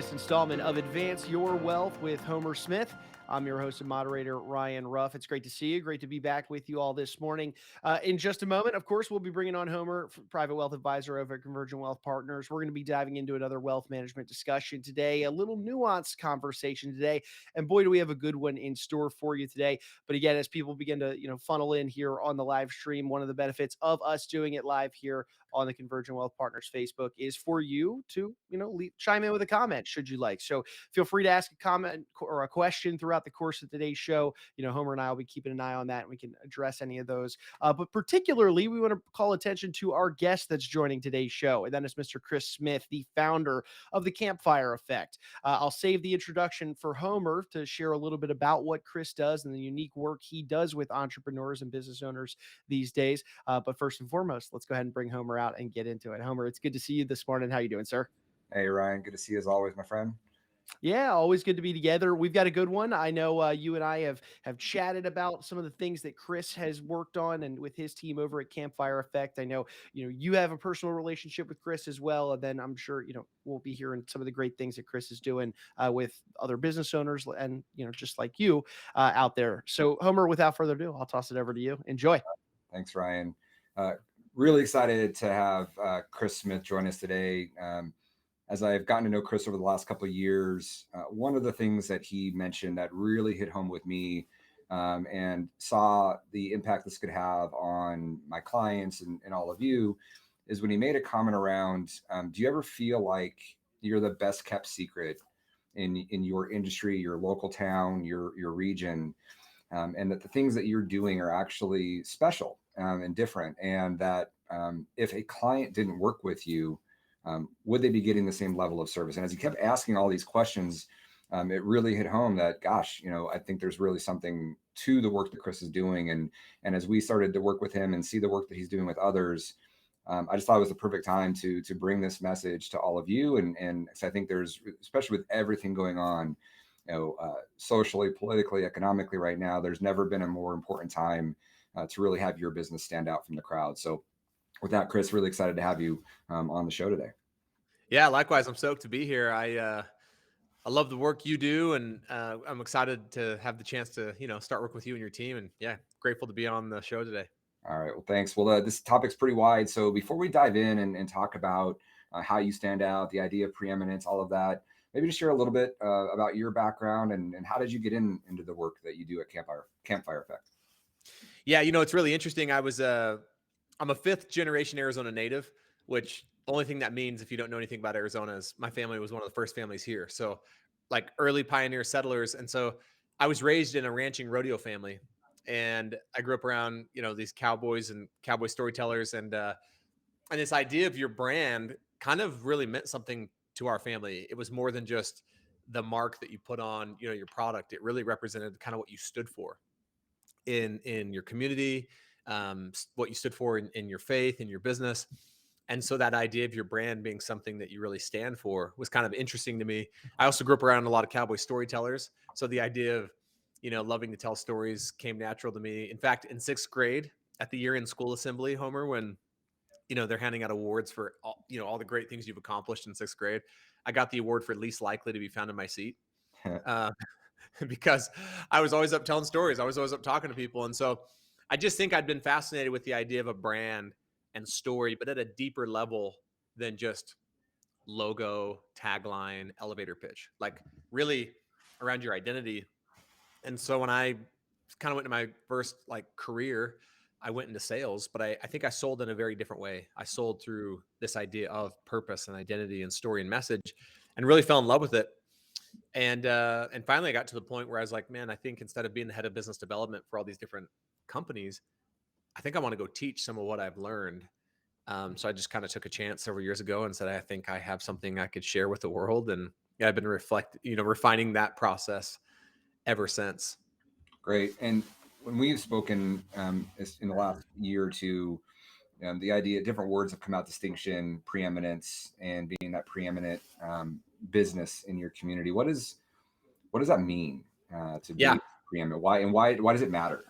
This installment of Advance Your Wealth with Homer Smith. I'm your host and moderator, Ryan Ruff. It's great to see you. Great to be back with you all this morning. In just a moment, of course, we'll be bringing on Homer, private wealth advisor over at Convergent Wealth Partners. We're going to be diving into another wealth management discussion today, a little nuanced conversation today. And boy, do we have a good one in store for you today. But again, as people begin to funnel in here on the live stream, one of the benefits of us doing it live here on the Convergent Wealth Partners Facebook is for you to chime in with a comment should you like. So feel free to ask a comment or a question throughout the course of today's show. Homer and I will be keeping an eye on that, and we can address any of those. But particularly, we want to call attention to our guest that's joining today's show, and that is Mr. Chris Smith, the founder of the Campfire Effect. I'll save the introduction for Homer to share a little bit about what Chris does and the unique work he does with entrepreneurs and business owners these days. But first and foremost, let's go ahead and bring Homer out and get into it. Homer, it's good to see you this morning. How you doing, sir? Hey, Ryan. Good to see you as always, my friend. Yeah, always good to be together. We've got a good one. I know you and I have chatted about some of the things that Chris has worked on and with his team over at Campfire Effect. I know you have a personal relationship with Chris as well, and then I'm sure we'll be hearing some of the great things that Chris is doing with other business owners and just like you out there. So Homer, without further ado, I'll toss it over to you. Enjoy. Thanks, Ryan. Really excited to have Chris Smith join us today. As I've gotten to know Chris over the last couple of years, one of the things that he mentioned that really hit home with me and saw the impact this could have on my clients and all of you is when he made a comment around, do you ever feel like you're the best kept secret in your industry, your local town, your region, and that the things that you're doing are actually special and different, and that if a client didn't work with you, would they be getting the same level of service? And as he kept asking all these questions, it really hit home that, gosh, I think there's really something to the work that Chris is doing. And as we started to work with him and see the work that he's doing with others, I just thought it was the perfect time to bring this message to all of you. And so I think there's, especially with everything going on, socially, politically, economically right now, there's never been a more important time to really have your business stand out from the crowd. So with that, Chris, really excited to have you on the show today. Yeah, likewise. I'm stoked to be here. I love the work you do, and I'm excited to have the chance to start work with you and your team. And yeah, grateful to be on the show today. All right. Well, thanks. Well, this topic's pretty wide. So before we dive in and talk about how you stand out, the idea of preeminence, all of that, maybe just share a little bit about your background and how did you get into the work that you do at Campfire Effect? Yeah, it's really interesting. I'm a fifth generation Arizona native, which the only thing that means if you don't know anything about Arizona is my family was one of the first families here. So like early pioneer settlers. And so I was raised in a ranching rodeo family, and I grew up around, these cowboys and cowboy storytellers. And this idea of your brand kind of really meant something to our family. It was more than just the mark that you put on, your product. It really represented kind of what you stood for in your community, what you stood for in your faith, in your business. And so that idea of your brand being something that you really stand for was kind of interesting to me. I also grew up around a lot of cowboy storytellers. So the idea of, loving to tell stories came natural to me. In fact, in sixth grade at the year-end school assembly, Homer, when, they're handing out awards for all the great things you've accomplished in sixth grade, I got the award for least likely to be found in my seat. Because I was always up telling stories. I was always up talking to people. And so I just think I'd been fascinated with the idea of a brand and story, but at a deeper level than just logo, tagline, elevator pitch, like really around your identity. And so when I kind of went into my first career, I went into sales, but I think I sold in a very different way. I sold through this idea of purpose and identity and story and message, and really fell in love with it. And finally I got to the point where I was like, man, I think instead of being the head of business development for all these different companies, I think I want to go teach some of what I've learned. So I just kind of took a chance several years ago and said, I think I have something I could share with the world. And yeah, I've been refining that process ever since. Great. And when we've spoken in the last year or two, the idea, different words have come out: distinction, preeminence, and being that preeminent business in your community. What does that mean to be preeminent? Why does it matter?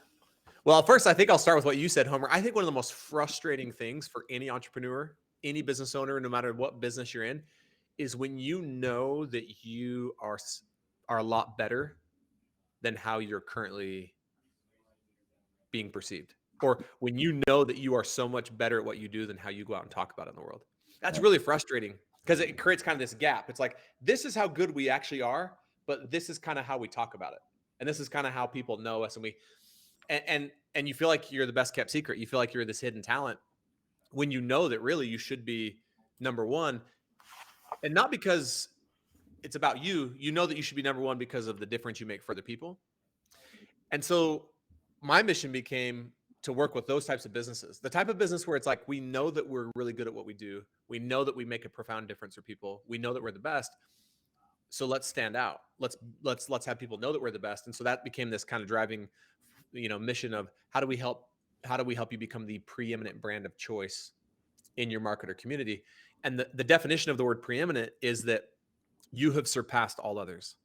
Well, first, I think I'll start with what you said, Homer. I think one of the most frustrating things for any entrepreneur, any business owner, no matter what business you're in, is when you know that you are a lot better than how you're currently being perceived, or when you know that you are so much better at what you do than how you go out and talk about it in the world. That's Yeah. really frustrating because it creates kind of this gap. It's like, this is how good we actually are, but this is kind of how we talk about it. And this is kind of how people know us. And and you feel like you're the best kept secret. You feel like you're this hidden talent when you know that really you should be number one. And not because it's about you. You know that you should be number one because of the difference you make for other people. And so my mission became to work with those types of businesses, the type of business where it's like, we know that we're really good at what we do. We know that we make a profound difference for people. We know that we're the best. So let's stand out. Let's have people know that we're the best. And so that became this kind of driving, mission of how do we help you become the preeminent brand of choice in your market or community. And the definition of the word preeminent is that you have surpassed all others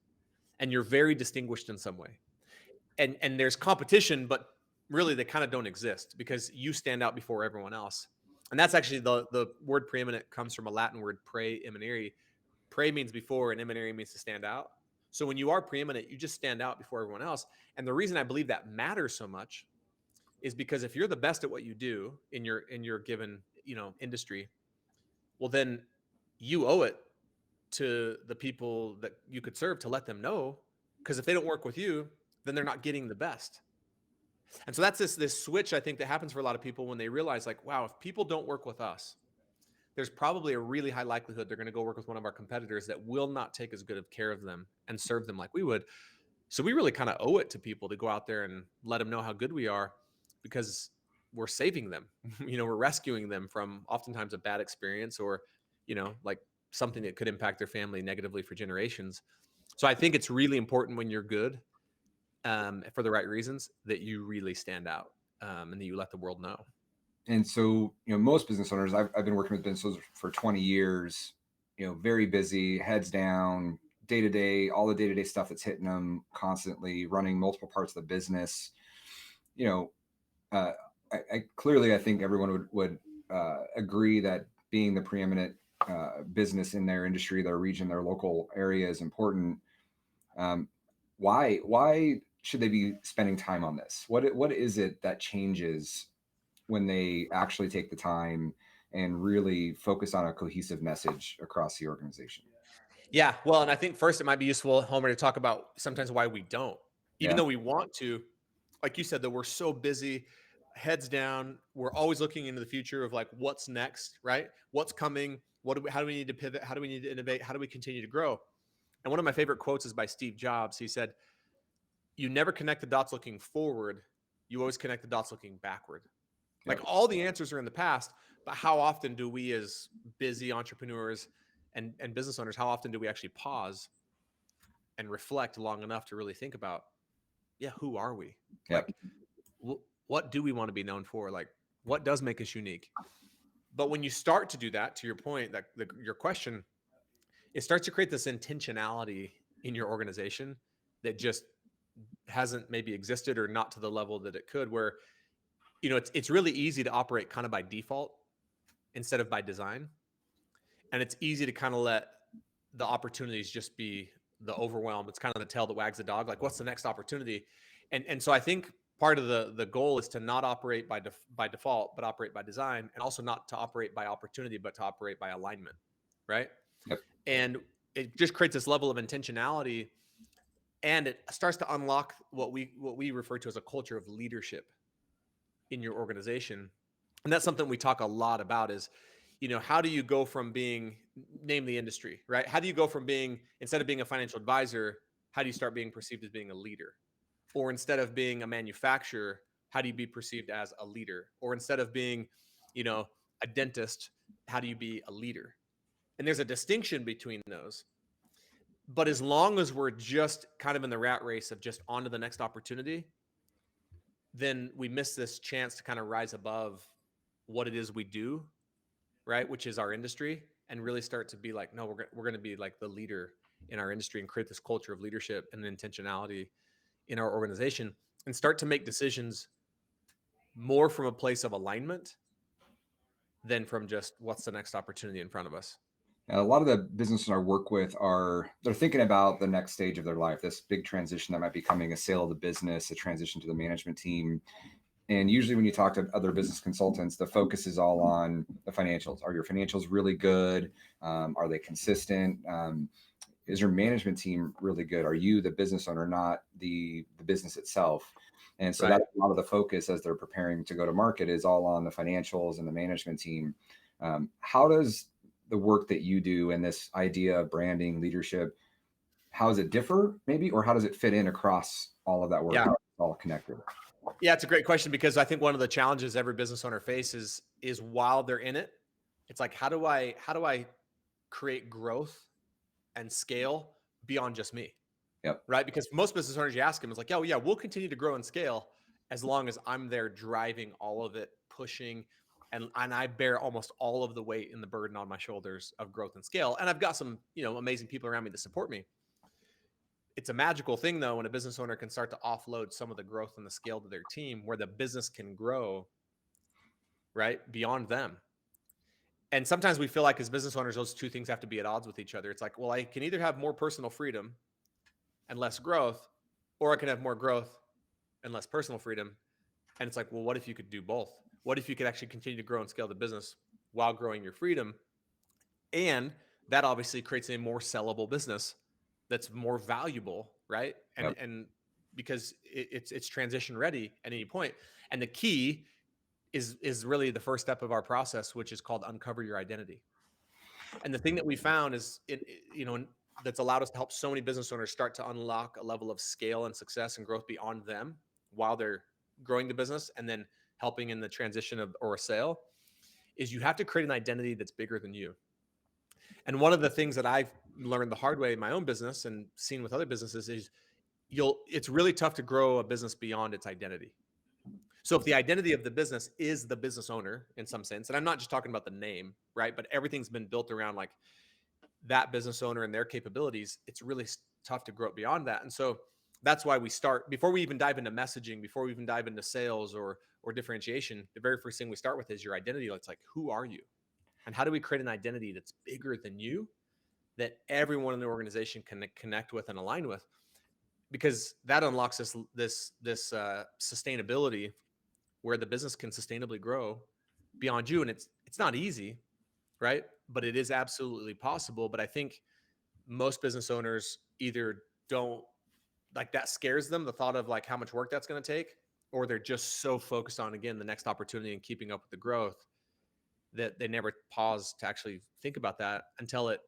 and you're very distinguished in some way. And there's competition, but really they kind of don't exist because you stand out before everyone else. And that's actually the word preeminent comes from a Latin word pre eminere. Pre means before and eminere means to stand out. So when you are preeminent, you just stand out before everyone else. And the reason I believe that matters so much is because if you're the best at what you do in your given, industry, well then you owe it to the people that you could serve to let them know, because if they don't work with you, then they're not getting the best. And so that's this switch I think that happens for a lot of people when they realize, like, wow, if people don't work with us, there's probably a really high likelihood they're going to go work with one of our competitors that will not take as good of care of them and serve them like we would. So we really kind of owe it to people to go out there and let them know how good we are, because we're saving them. We're rescuing them from oftentimes a bad experience, or, like something that could impact their family negatively for generations. So I think it's really important when you're good, for the right reasons, that you really stand out, and that you let the world know. And so, most business owners, I've been working with businesses for 20 years, very busy, heads down, day to day, all the day-to-day stuff that's hitting them constantly, running multiple parts of the business. I clearly, I think everyone would agree that being the preeminent business in their industry, their region, their local area is important. Why should they be spending time on this? What is it that changes when they actually take the time and really focus on a cohesive message across the organization? Yeah, well, and I think first it might be useful, Homer, to talk about sometimes why we don't, even Yeah. though we want to. Like you said, that we're so busy, heads down. We're always looking into the future of like what's next, right? What's coming? How do we need to pivot? How do we need to innovate? How do we continue to grow? And one of my favorite quotes is by Steve Jobs. He said, "You never connect the dots looking forward. You always connect the dots looking backward." Like Yep. all the answers are in the past, but how often do we as busy entrepreneurs and business owners, how often do we actually pause and reflect long enough to really think about, yeah, who are we? Yep. Like, what do we want to be known for? Like, what does make us unique? But when you start to do that, to your point, that your question, it starts to create this intentionality in your organization that just hasn't maybe existed, or not to the level that it could, where, it's really easy to operate kind of by default instead of by design. And it's easy to kind of let the opportunities just be the overwhelm. It's kind of the tail that wags the dog. Like, what's the next opportunity? And so I think part of the goal is to not operate by default, but operate by design, and also not to operate by opportunity, but to operate by alignment, right? Yep. And it just creates this level of intentionality, and it starts to unlock what we refer to as a culture of leadership in your organization. And that's something we talk a lot about is, how do you go from being, name the industry, right? How do you go from being, instead of being a financial advisor, how do you start being perceived as being a leader? Or instead of being a manufacturer, how do you be perceived as a leader? Or instead of being, a dentist, how do you be a leader? And there's a distinction between those. But as long as we're just kind of in the rat race of just on to the next opportunity, then we miss this chance to kind of rise above what it is we do, right? Which is our industry, and really start to be like, no, we're going to be like the leader in our industry and create this culture of leadership and intentionality in our organization, and start to make decisions more from a place of alignment than from just what's the next opportunity in front of us. A lot of the businesses I work with they're thinking about the next stage of their life, this big transition that might be coming, a sale of the business, a transition to the management team. And usually when you talk to other business consultants, the focus is all on the financials. Are your financials really good? Are they consistent? Is your management team really good? Are you the business owner, not the business itself? And so Right. that's a lot of the focus as they're preparing to go to market is all on the financials and the management team. How does the work that you do and this idea of branding, leadership, how does it differ maybe, or how does it fit in across all of that work? Yeah. How it's all connected? Yeah, it's a great question because I think one of the challenges every business owner faces is while they're in it, it's like how do I create growth and scale beyond just me, Yep. right? Because most business owners, you ask them, it's like, oh yeah, we'll continue to grow and scale as long as I'm there driving all of it, pushing, and I bear almost all of the weight and the burden on my shoulders of growth and scale. And I've got some, amazing people around me to support me. It's a magical thing though when a business owner can start to offload some of the growth and the scale to their team where the business can grow right beyond them. And sometimes we feel like as business owners those two things have to be at odds with each other. It's like, well, I can either have more personal freedom and less growth, or I can have more growth and less personal freedom. And it's like, well, what if you could do both? What if you could actually continue to grow and scale the business while growing your freedom? And that obviously creates a more sellable business that's more valuable, right? And Yep. and because it's transition ready at any point. And the key is really the first step of our process, which is called uncover your identity. And the thing that we found is that's allowed us to help so many business owners start to unlock a level of scale and success and growth beyond them while they're growing the business and then helping in the transition of or a sale is you have to create an identity that's bigger than you. And one of the things that I've learned the hard way in my own business and seen with other businesses is it's really tough to grow a business beyond its identity. So if the identity of the business is the business owner in some sense, and I'm not just talking about the name, right? But everything's been built around like that business owner and their capabilities, it's really tough to grow beyond that. And so that's why we start before we even dive into messaging, before we even dive into sales or differentiation, the very first thing we start with is your identity. It's like, who are you? And how do we create an identity that's bigger than you that everyone in the organization can connect with and align with? Because that unlocks this sustainability where the business can sustainably grow beyond you. And it's not easy, right? But it is absolutely possible. But I think most business owners either don't like that scares them, the thought of like how much work that's going to take, or they're just so focused on, again, the next opportunity and keeping up with the growth that they never pause to actually think about that until it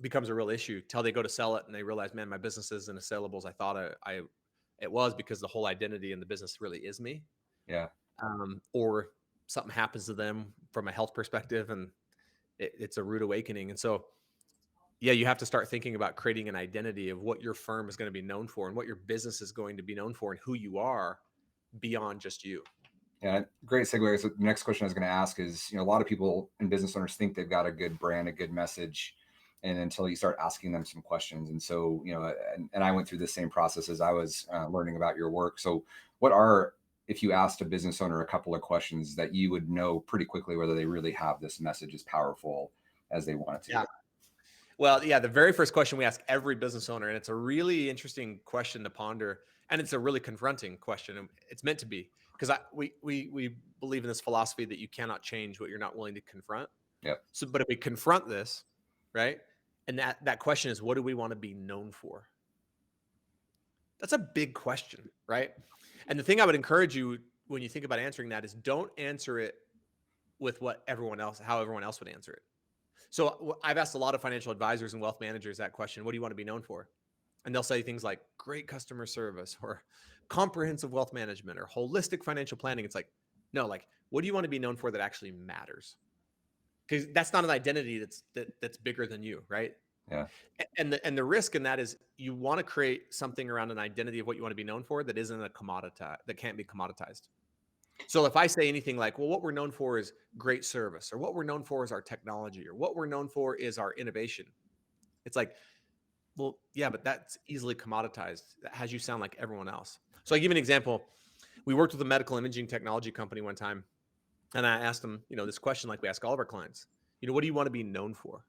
becomes a real issue, till they go to sell it and they realize, man, my business isn't as sellable as I thought it was because the whole identity in the business really is me. Yeah. Or something happens to them from a health perspective and it's a rude awakening. And so, yeah, you have to start thinking about creating an identity of what your firm is going to be known for and what your business is going to be known for and who you are beyond just you. Yeah, great segue. So the next question I was going to ask is, a lot of people and business owners think they've got a good brand, a good message, and until you start asking them some questions. And so, and I went through the same process as I was learning about your work. So if you asked a business owner a couple of questions that you would know pretty quickly whether they really have this message as powerful as they want it to? Yeah. Well, yeah, the very first question we ask every business owner, and it's a really interesting question to ponder, and it's a really confronting question, and it's meant to be because we believe in this philosophy that you cannot change what you're not willing to confront. Yep. So, but if we confront this, right, and that question is, what do we want to be known for? That's a big question, right? And the thing I would encourage you when you think about answering that is don't answer it with how everyone else would answer it. So I've asked a lot of financial advisors and wealth managers that question, what do you want to be known for? And they'll say things like great customer service or comprehensive wealth management or holistic financial planning. It's like, no, like, what do you want to be known for that actually matters? Because that's not an identity that's bigger than you, right? Yeah. And the risk in that is you want to create something around an identity of what you want to be known for that isn't that can't be commoditized. So if I say anything like, well, what we're known for is great service, or what we're known for is our technology, or what we're known for is our innovation, it's like, well, yeah, but that's easily commoditized. That has you sound like everyone else. So I give you an example. We worked with a medical imaging technology company one time, and I asked them, this question like we ask all of our clients, what do you want to be known for?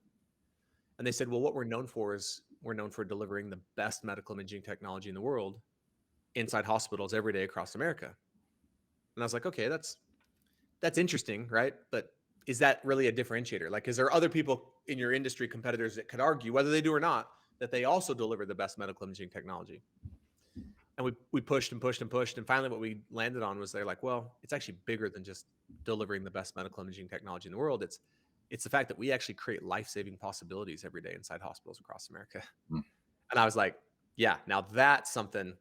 And they said, well, what we're known for is we're known for delivering the best medical imaging technology in the world inside hospitals every day across America. And I was like, okay, that's interesting, right? But is that really a differentiator? Like, is there other people in your industry, competitors, that could argue, whether they do or not, that they also deliver the best medical imaging technology? And we pushed and pushed and pushed. And finally what we landed on was they're like, well, it's actually bigger than just delivering the best medical imaging technology in the world. It's the fact that we actually create life-saving possibilities every day inside hospitals across America. Hmm. And I was like, yeah, now that's something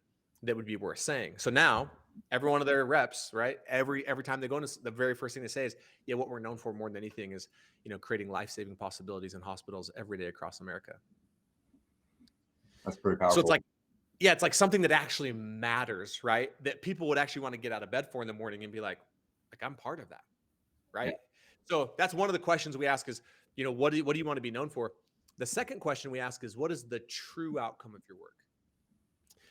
that would be worth saying. So now every one of their reps, right? Every time they go into, the very first thing they say is, yeah, what we're known for more than anything is, creating life-saving possibilities in hospitals every day across America. That's pretty powerful. So it's like, yeah, it's like something that actually matters, right? That people would actually want to get out of bed for in the morning and be like I'm part of that, right? Yeah. So that's one of the questions we ask is, what do you want to be known for? The second question we ask is, what is the true outcome of your work?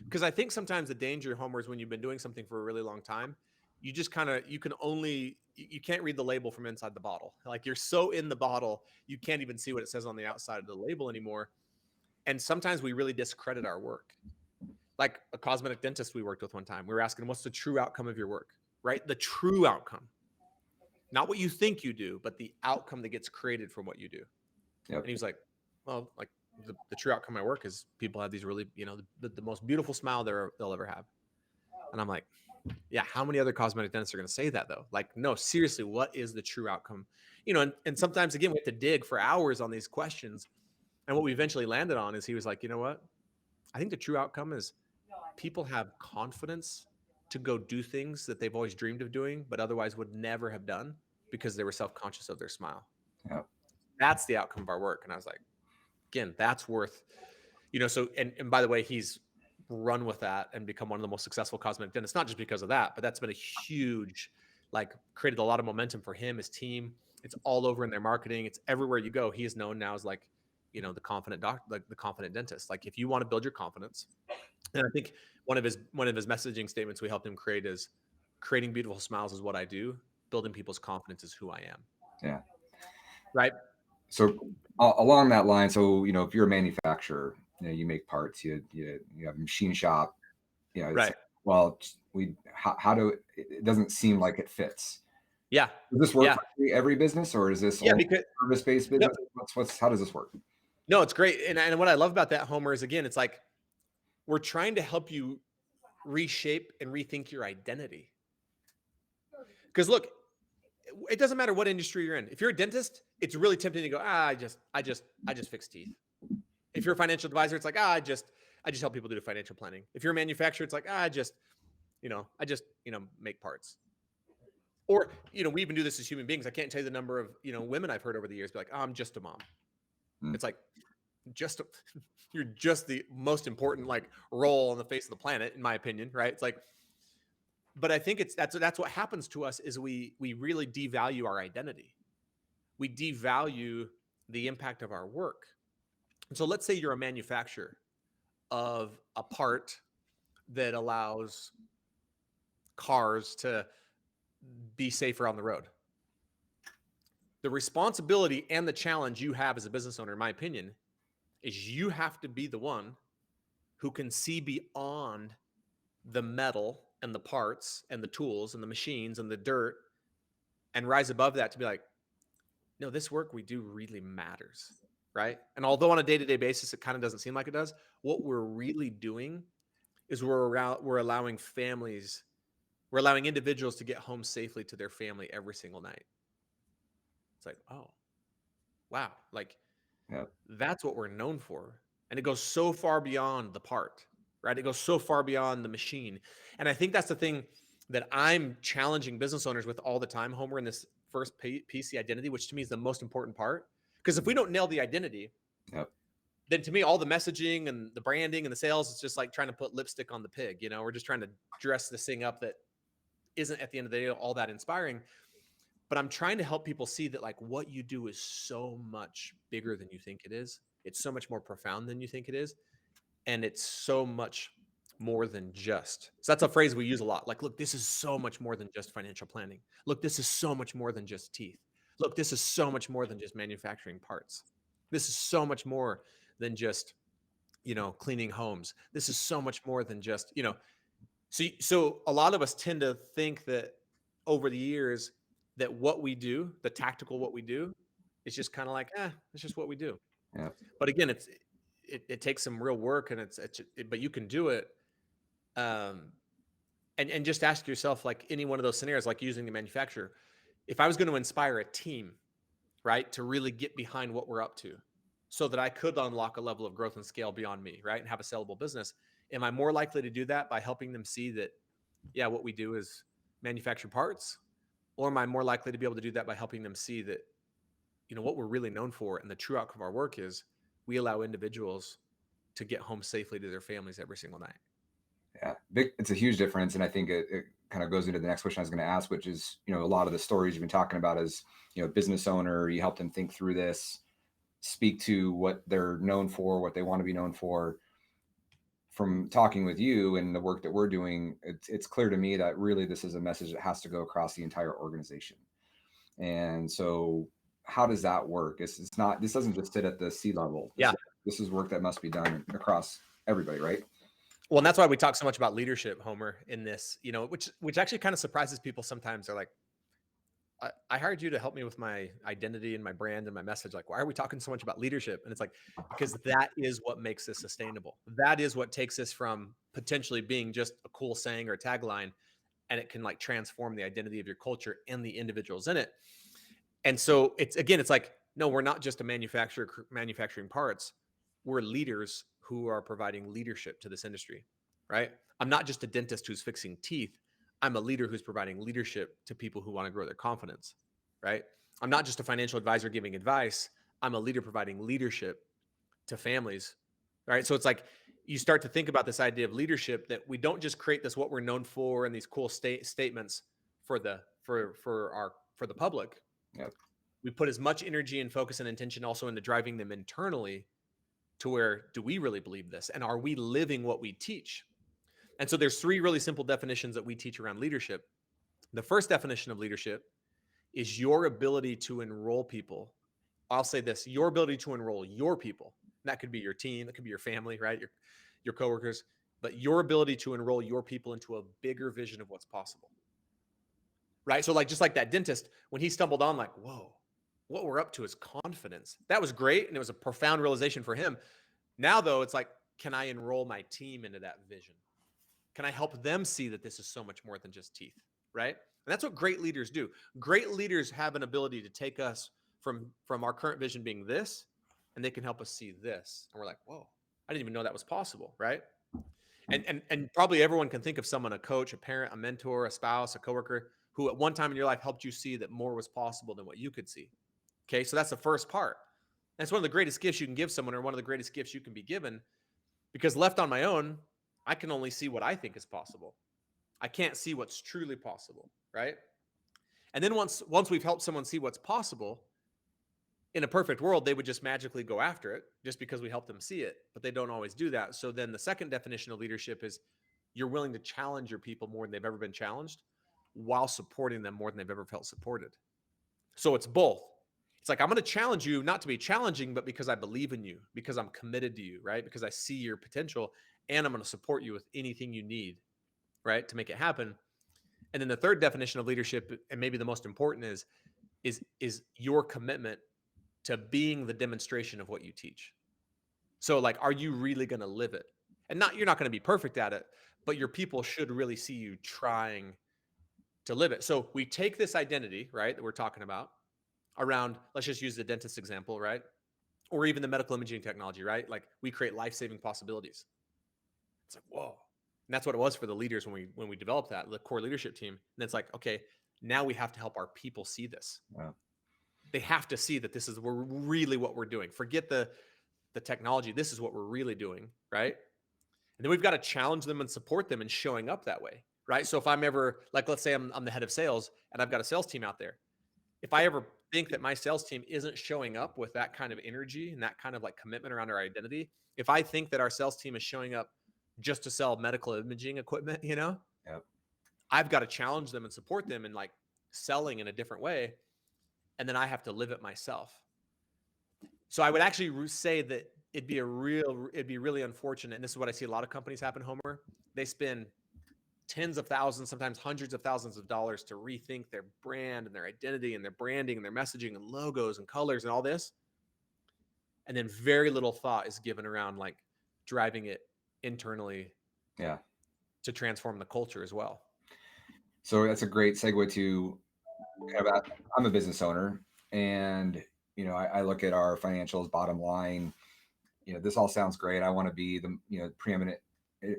Because I think sometimes the danger, Homer, is when you've been doing something for a really long time, you just you can't read the label from inside the bottle. Like, you're so in the bottle, you can't even see what it says on the outside of the label anymore. And sometimes we really discredit our work. Like a cosmetic dentist we worked with one time, we were asking him, what's the true outcome of your work, right? The true outcome, not what you think you do, but the outcome that gets created from what you do. Yep. And he was like, well, like the true outcome of my work is people have these really, the most beautiful smile they'll ever have. And I'm like, yeah, how many other cosmetic dentists are going to say that though? Like, no, seriously, what is the true outcome? And sometimes, again, we have to dig for hours on these questions. And what we eventually landed on is, he was like, you know what? I think the true outcome is people have confidence to go do things that they've always dreamed of doing, but otherwise would never have done because they were self-conscious of their smile. Yeah. That's the outcome of our work. And I was like, again, that's worth, so, and by the way, he's run with that and become one of the most successful cosmetic dentists, not just because of that, but that's been a huge, created a lot of momentum for him, his team. It's all over in their marketing. It's everywhere you go. He is known now as the confident doctor, like the confident dentist. Like, if you want to build your confidence, and I think one of his messaging statements we helped him create is, creating beautiful smiles is what I do. Building people's confidence is who I am. Yeah. Right. So along that line, so if you're a manufacturer, you make parts, you have a machine shop, Right. Well, how do it doesn't seem like it fits. Yeah. Does this work for every business, or is this because service-based business? How does this work? No, it's great. And what I love about that, Homer, is, again, it's like we're trying to help you reshape and rethink your identity. Because look, it doesn't matter what industry you're in. If you're a dentist, it's really tempting to go, I just fix teeth. If you're a financial advisor, it's like, I just help people do financial planning. If you're a manufacturer, it's like, I just make parts. Or, we even do this as human beings. I can't tell you the number of, women I've heard over the years be like, I'm just a mom. It's like, you're just the most important role on the face of the planet, in my opinion, right? It's like, but I think that's what happens to us is we really devalue our identity. We devalue the impact of our work. And so let's say you're a manufacturer of a part that allows cars to be safer on the road. The responsibility and the challenge you have as a business owner, in my opinion, is you have to be the one who can see beyond the metal and the parts and the tools and the machines and the dirt and rise above that to be like, no, this work we do really matters, right? And although on a day-to-day basis, it kind of doesn't seem like it does, what we're really doing is we're allowing individuals to get home safely to their family every single night. It's like, oh, wow. That's what we're known for. And it goes so far beyond the part, right? It goes so far beyond the machine. And I think that's the thing that I'm challenging business owners with all the time, Homer, in this first piece, the identity, which to me is the most important part. Because if we don't nail the identity, then to me, all the messaging and the branding and the sales is just like trying to put lipstick on the pig. We're just trying to dress this thing up that isn't, at the end of the day, all that inspiring. But I'm trying to help people see that what you do is so much bigger than you think it is. It's so much more profound than you think it is. And it's so much more than just. So that's a phrase we use a lot. Look, this is so much more than just financial planning. Look, this is so much more than just teeth. Look, this is so much more than just manufacturing parts. This is so much more than just, cleaning homes. This is so much more than just, so a lot of us tend to think that over the years that what we do, the tactical what we do, is just kind of like, it's just what we do. Yeah. But again, it takes some real work, and but you can do it. And just ask yourself, like any one of those scenarios, like using the manufacturer, if I was going to inspire a team, right, to really get behind what we're up to, so that I could unlock a level of growth and scale beyond me, right, and have a sellable business, am I more likely to do that by helping them see that, yeah, what we do is manufacture parts, or am I more likely to be able to do that by helping them see that, what we're really known for and the true outcome of our work is we allow individuals to get home safely to their families every single night? Yeah, it's a huge difference. And I think it kind of goes into the next question I was going to ask, which is, a lot of the stories you've been talking about as, business owner, you help them think through this, speak to what they're known for, what they want to be known for. From talking with you and the work that we're doing, it's clear to me that really this is a message that has to go across the entire organization. And so how does that work? This doesn't just sit at the C level. This is work that must be done across everybody, right? Well, and that's why we talk so much about leadership, Homer, in this, which actually kind of surprises people sometimes. They're like, I hired you to help me with my identity and my brand and my message. Like, why are we talking so much about leadership? And it's like, because that is what makes this sustainable. That is what takes us from potentially being just a cool saying or a tagline, and it can like transform the identity of your culture and the individuals in it. And so it's like, no, we're not just a manufacturer manufacturing parts. We're leaders who are providing leadership to this industry, right? I'm not just a dentist who's fixing teeth. I'm a leader who's providing leadership to people who want to grow their confidence, right? I'm not just a financial advisor giving advice. I'm a leader providing leadership to families, right? So it's like you start to think about this idea of leadership, that we don't just create this what we're known for and these cool statements for the public. Yep. We put as much energy and focus and intention also into driving them internally to where, do we really believe this? And are we living what we teach? And so there's 3 really simple definitions that we teach around leadership. The first definition of leadership is your ability to enroll people. I'll say this, your ability to enroll your people. That could be your team, that could be your family, right? Your coworkers, but your ability to enroll your people into a bigger vision of what's possible. Right? So like, just like that dentist, when he stumbled on, like, whoa, what we're up to is confidence. That was great. And it was a profound realization for him. Now though, it's like, can I enroll my team into that vision? Can I help them see that this is so much more than just teeth, right? And that's what great leaders do. Great leaders have an ability to take us from our current vision being this, and they can help us see this. And we're like, whoa, I didn't even know that was possible, right? And probably everyone can think of someone, a coach, a parent, a mentor, a spouse, a coworker, who at one time in your life helped you see that more was possible than what you could see. Okay, so that's the first part. That's one of the greatest gifts you can give someone, or one of the greatest gifts you can be given, because left on my own, I can only see what I think is possible. I can't see what's truly possible, right? And then once we've helped someone see what's possible, in a perfect world, they would just magically go after it just because we helped them see it, but they don't always do that. So then the second definition of leadership is you're willing to challenge your people more than they've ever been challenged, while supporting them more than they've ever felt supported. So it's both. It's like, I'm going to challenge you not to be challenging, but because I believe in you, because I'm committed to you, right? Because I see your potential, and I'm going to support you with anything you need, right, to make it happen. And then the third definition of leadership, and maybe the most important, is your commitment to being the demonstration of what you teach. So like, are you really going to live it? And you're not going to be perfect at it, but your people should really see you trying to live it. So we take this identity, right, that we're talking about around, let's just use the dentist example, right? Or even the medical imaging technology, right? Like, we create life-saving possibilities. It's like, whoa. And that's what it was for the leaders when we developed that, the core leadership team. And it's like, okay, now we have to help our people see this. Wow. They have to see that this is really what we're doing. Forget the technology. This is what we're really doing, right? And then we've got to challenge them and support them in showing up that way, right? So if I'm ever, like, let's say I'm the head of sales and I've got a sales team out there. If I ever think that my sales team isn't showing up with that kind of energy and that kind of like commitment around our identity, if I think that our sales team is showing up just to sell medical imaging equipment, Yep. I've got to challenge them and support them in like selling in a different way. And then I have to live it myself. So I would actually say that it'd be really unfortunate. And this is what I see a lot of companies happen, Homer. They spend tens of thousands, sometimes hundreds of thousands of dollars to rethink their brand and their identity and their branding and their messaging and logos and colors and all this. And then very little thought is given around like driving it internally to transform the culture as well. So that's a great segue to I'm a business owner, and I look at our financials, bottom line. This all sounds great. I want to be the preeminent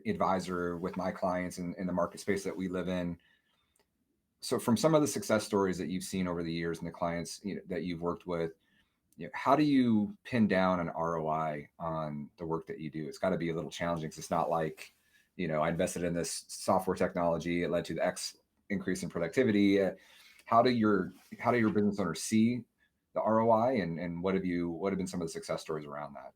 advisor with my clients in the market space that we live in. So from some of the success stories that you've seen over the years and the clients that you've worked with, how do you pin down an ROI on the work that you do? It's got to be a little challenging because it's not like, I invested in this software technology, it led to the X increase in productivity. How do your business owners see the ROI, and what have been some of the success stories around that?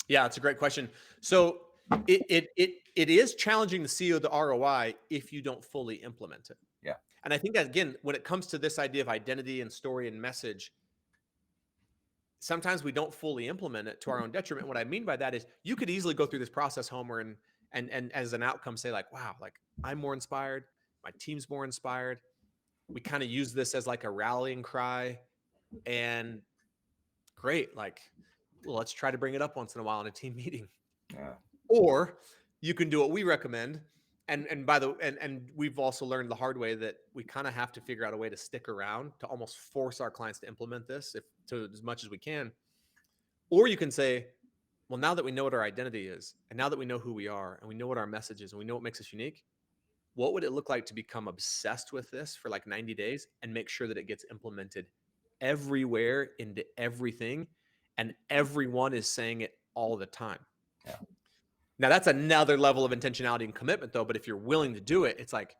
Yeah, it's a great question. So it is challenging to see the ROI if you don't fully implement it. Yeah. And I think that, again, when it comes to this idea of identity and story and message, sometimes we don't fully implement it to our own detriment. What I mean by that is you could easily go through this process, Homer, and as an outcome say like, wow, like I'm more inspired, my team's more inspired. We kind of use this as like a rallying cry, and great, like, well, let's try to bring it up once in a while in a team meeting. Yeah. Or you can do what we recommend. And by the and we've also learned the hard way that we kind of have to figure out a way to stick around to almost force our clients to implement this to as much as we can. Or you can say, well, now that we know what our identity is, and now that we know who we are, and we know what our message is, and we know what makes us unique, what would it look like to become obsessed with this for like 90 days and make sure that it gets implemented everywhere into everything, and everyone is saying it all the time? Yeah. Now that's another level of intentionality and commitment though. But if you're willing to do it, it's like,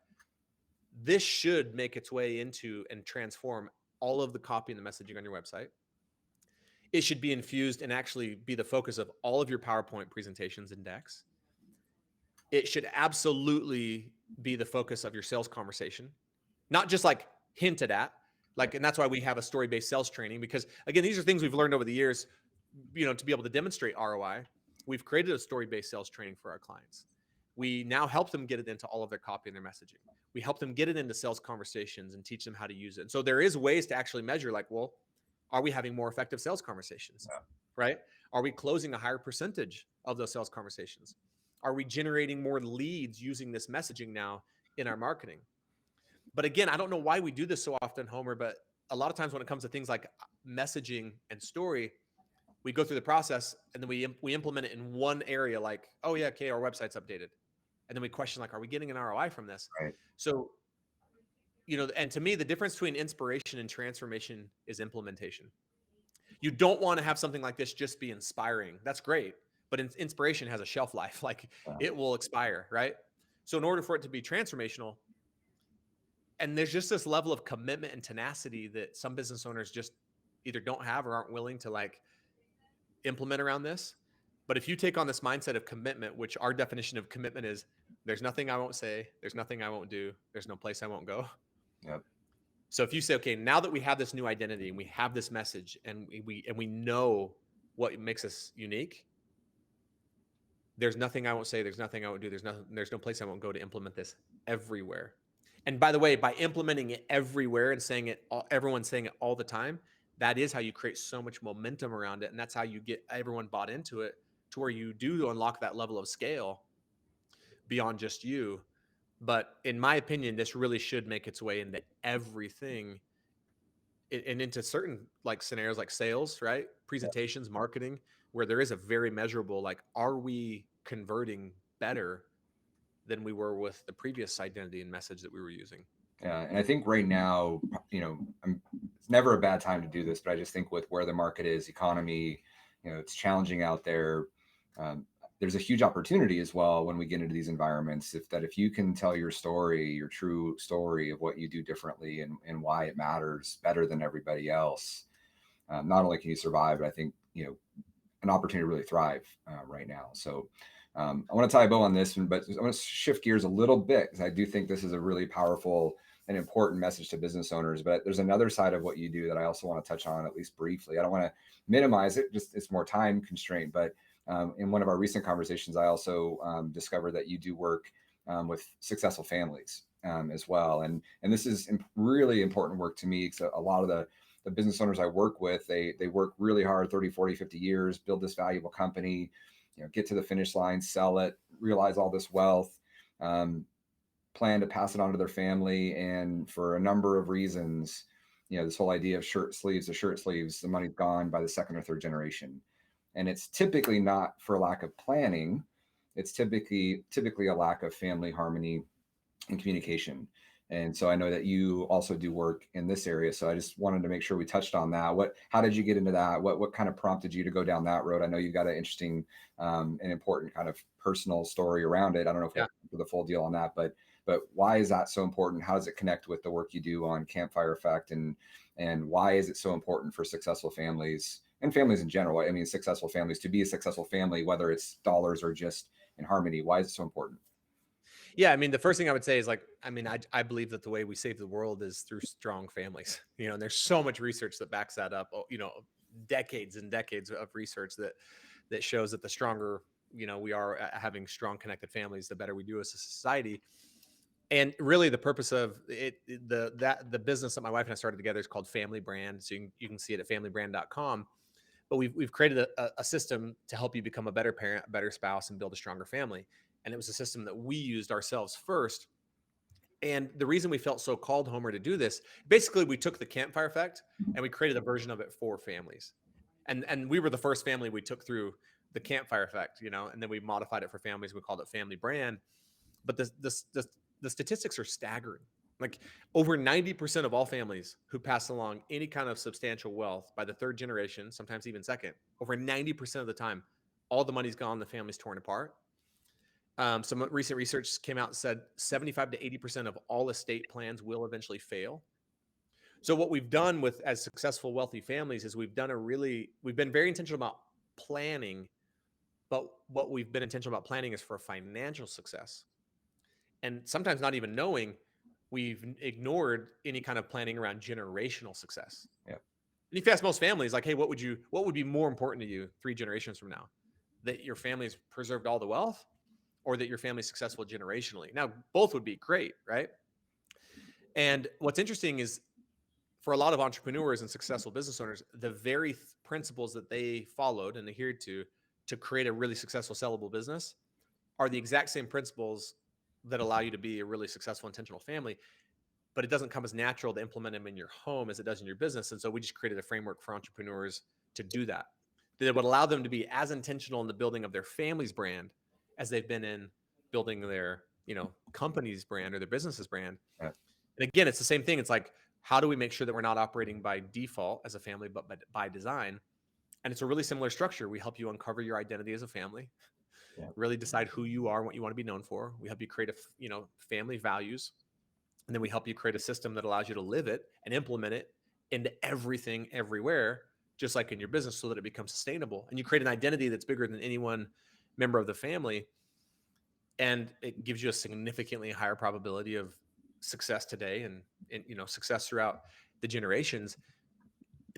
this should make its way into and transform all of the copy and the messaging on your website. It should be infused and actually be the focus of all of your PowerPoint presentations and decks. It should absolutely be the focus of your sales conversation, not just like hinted at, like, and that's why we have a story-based sales training, because again, these are things we've learned over the years, to be able to demonstrate ROI. We've created a story-based sales training for our clients. We now help them get it into all of their copy and their messaging. We help them get it into sales conversations and teach them how to use it. And so there is ways to actually measure, like, well, are we having more effective sales conversations? Yeah. Right? Are we closing a higher percentage of those sales conversations? Are we generating more leads using this messaging now in our marketing? But again, I don't know why we do this so often, Homer, but a lot of times when it comes to things like messaging and story, we go through the process and then we implement it in one area, like, oh yeah, okay, our website's updated. And then we question, like, are we getting an ROI from this? Right. So, and to me, the difference between inspiration and transformation is implementation. You don't want to have something like this just be inspiring. That's great. But inspiration has a shelf life. Like, it will expire, right? So in order for it to be transformational, and there's just this level of commitment and tenacity that some business owners just either don't have or aren't willing to like implement around this. But if you take on this mindset of commitment, which our definition of commitment is, there's nothing I won't say, there's nothing I won't do, there's no place I won't go. Yep. So if you say, okay, now that we have this new identity and we have this message and we know what makes us unique, there's nothing I won't say, there's nothing I won't do, there's no place I won't go to implement this everywhere. And by the way, by implementing it everywhere and saying it, everyone's saying it all the time, that is how you create so much momentum around it. And that's how you get everyone bought into it, to where you do unlock that level of scale beyond just you. But in my opinion, this really should make its way into everything and into certain like scenarios like sales, right? Presentations, marketing, where there is a very measurable, like, are we converting better than we were with the previous identity and message that we were using? Yeah. And I think right now, it's never a bad time to do this, but I just think with where the market is, economy, it's challenging out there. There's a huge opportunity as well when we get into these environments. If you can tell your story, your true story of what you do differently and why it matters better than everybody else, not only can you survive, but I think, an opportunity to really thrive right now. So I want to tie a bow on this one, but I want to shift gears a little bit, because I do think this is a really powerful an important message to business owners. But there's another side of what you do that I also want to touch on, at least briefly. I don't want to minimize it, just it's more time constraint. But in one of our recent conversations, I also discovered that you do work with successful families as well. And this is really important work to me, because a lot of the business owners I work with, they work really hard, 30, 40, 50 years, build this valuable company, get to the finish line, sell it, realize all this wealth, plan to pass it on to their family. And for a number of reasons, this whole idea of shirt sleeves to shirt sleeves, the money's gone by the second or third generation. And it's typically not for lack of planning. It's typically a lack of family harmony and communication. And so I know that you also do work in this area. So I just wanted to make sure we touched on that. How did you get into that? What kind of prompted you to go down that road? I know you've got an interesting and important kind of personal story around it. I don't know if we'll do the full deal on that, but why is that so important? How does it connect with the work you do on Campfire Effect? And why is it so important for successful families and families in general? I mean, successful families to be a successful family, whether it's dollars or just in harmony. Why is it so important? Yeah, I mean, the first thing I would say is I believe that the way we save the world is through strong families. And there's so much research that backs that up. Decades and decades of research that shows that the stronger we are at having strong connected families, the better we do as a society. And really, the purpose of it, the business that my wife and I started together is called Family Brand. So you can see it at familybrand.com. But we've created a system to help you become a better parent, a better spouse, and build a stronger family. And it was a system that we used ourselves first. And the reason we felt so called, Homer, to do this, basically we took the Campfire Effect and we created a version of it for families. And we were the first family we took through the Campfire Effect, and then we modified it for families. We called it Family Brand. But the statistics are staggering. Like over 90% of all families who pass along any kind of substantial wealth by the third generation, sometimes even second, over 90% of the time, all the money's gone, the family's torn apart. Some recent research came out and said 75 to 80% of all estate plans will eventually fail. So what we've done as successful, wealthy families is we've been very intentional about planning, but what we've been intentional about planning is for financial success. And sometimes not even knowing, we've ignored any kind of planning around generational success. Yeah. And if you ask most families, like, hey, what would be more important to you 3 generations from now? That your family's preserved all the wealth, or that your family's successful generationally? Now, both would be great, right? And what's interesting is, for a lot of entrepreneurs and successful business owners, the very principles that they followed and adhered to create a really successful, sellable business are the exact same principles that allow you to be a really successful, intentional family. But it doesn't come as natural to implement them in your home as it does in your business. And so we just created a framework for entrepreneurs to do that would allow them to be as intentional in the building of their family's brand as they've been in building their, company's brand or their business's brand. Yeah. And again, it's the same thing. It's like, how do we make sure that we're not operating by default as a family, but by design? And it's a really similar structure. We help you uncover your identity as a family, really decide who you are, what you want to be known for. We help you create family values. And then we help you create a system that allows you to live it and implement it into everything, everywhere, just like in your business, so that it becomes sustainable. And you create an identity that's bigger than any one member of the family. And it gives you a significantly higher probability of success today and success throughout the generations.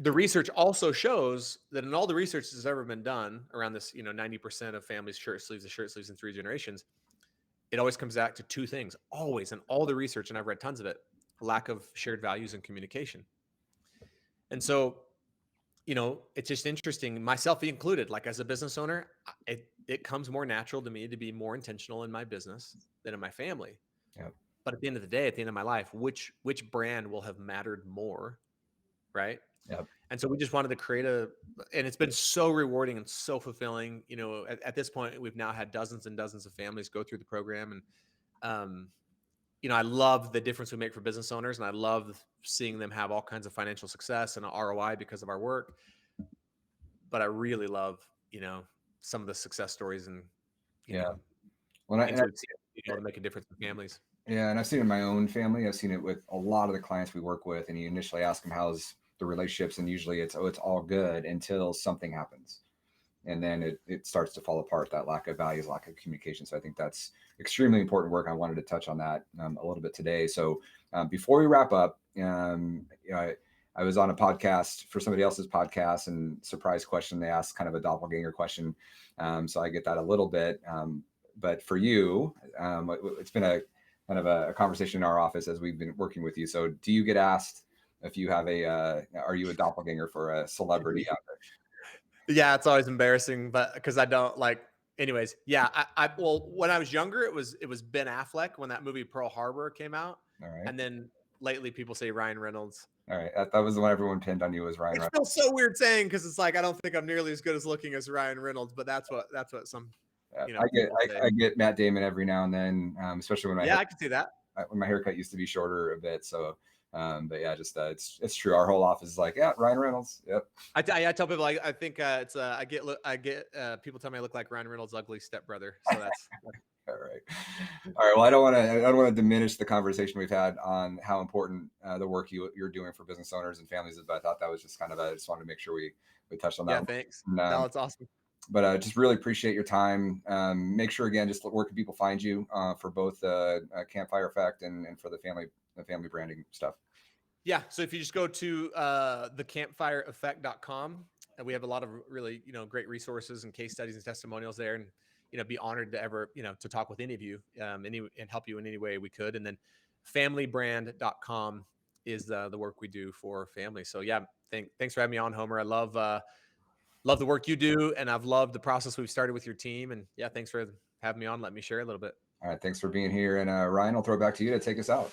The research also shows that in all the research that's ever been done around this, 90% of families shirt sleeves in 3 generations, it always comes back to 2 things, always, in all the research, and I've read tons of it: lack of shared values and communication. And so, it's just interesting, myself included, like as a business owner, it comes more natural to me to be more intentional in my business than in my family. Yeah. But at the end of the day, at the end of my life, which brand will have mattered more, right? Yeah. And so we just wanted to create and it's been so rewarding and so fulfilling. At this point, we've now had dozens and dozens of families go through the program. And, I love the difference we make for business owners, and I love seeing them have all kinds of financial success and ROI because of our work. But I really love, some of the success stories and, Well, things we've seen, to make a difference in families. Yeah. And I've seen it in my own family. I've seen it with a lot of the clients we work with. And you initially ask them, how's the relationships? And usually it's all good until something happens. and then it starts to fall apart. That lack of values, lack of communication. So I think that's extremely important work. I wanted to touch on that a little bit today. So before we wrap up, I was on a podcast for somebody else's podcast, and surprise question, they asked kind of a doppelganger question. So I get that a little bit. But for you, it's been a kind of a conversation in our office as we've been working with you. So do you get asked if you have are you a doppelganger for a celebrity out there? Yeah, it's always embarrassing, but because I don't anyways. Yeah. Well, when I was younger, it was Ben Affleck when that movie Pearl Harbor came out. All right. And then lately people say Ryan Reynolds. All right. That was the one everyone pinned on you, was Ryan Reynolds. It feels so weird saying, because it's like I don't think I'm nearly as good as looking as Ryan Reynolds, but that's what some I get Matt Damon every now and then, especially when I can see that. When my haircut used to be shorter a bit. So but yeah, just it's true. Our whole office is like, yeah, Ryan Reynolds. Yep. I tell people, I think it's I get people tell me I look like Ryan Reynolds' ugly stepbrother. So that's All right. Well, I don't want to diminish the conversation we've had on how important the work you're doing for business owners and families is, but I thought that was just I just wanted to make sure we touched on that. Yeah, thanks. No, it's awesome. But just really appreciate your time. Make sure, again, just where can people find you for both Campfire Effect and for the family branding stuff? Yeah. So if you just go to the campfireeffect.com, and we have a lot of really, great resources and case studies and testimonials there, and, be honored to ever, to talk with any of you and help you in any way we could. And then familybrand.com is the work we do for families. So yeah, thanks for having me on, Homer. I love the work you do, and I've loved the process we've started with your team. And yeah, thanks for having me on. Let me share a little bit. All right. Thanks for being here. And Ryan, I'll throw it back to you to take us out.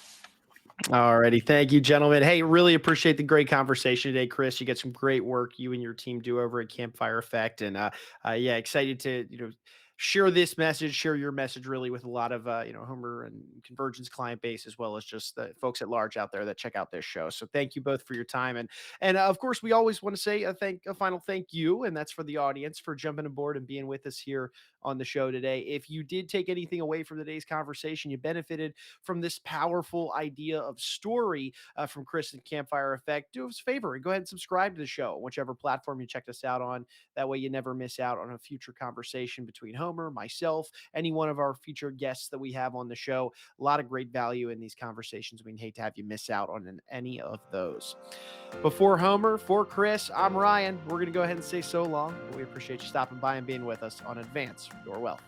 Alrighty. Thank you, gentlemen. Hey, really appreciate the great conversation today, Chris. You get some great work you and your team do over at Campfire Effect. And yeah, excited to, share this message, share your message really with a lot of, Homer and Convergence client base, as well as just the folks at large out there that check out this show. So thank you both for your time. And of course, we always want to say a final thank you. And that's for the audience for jumping aboard and being with us here on the show today. If you did take anything away from today's conversation, you benefited from this powerful idea of story from Chris and Campfire Effect, do us a favor and go ahead and subscribe to the show, whichever platform you checked us out on. That way you never miss out on a future conversation between Homer, myself, any one of our featured guests that we have on the show. A lot of great value in these conversations. We'd hate to have you miss out on any of those. Before Homer, for Chris, I'm Ryan. We're going to go ahead and say so long. We appreciate you stopping by and being with us on Advance Your Wealth.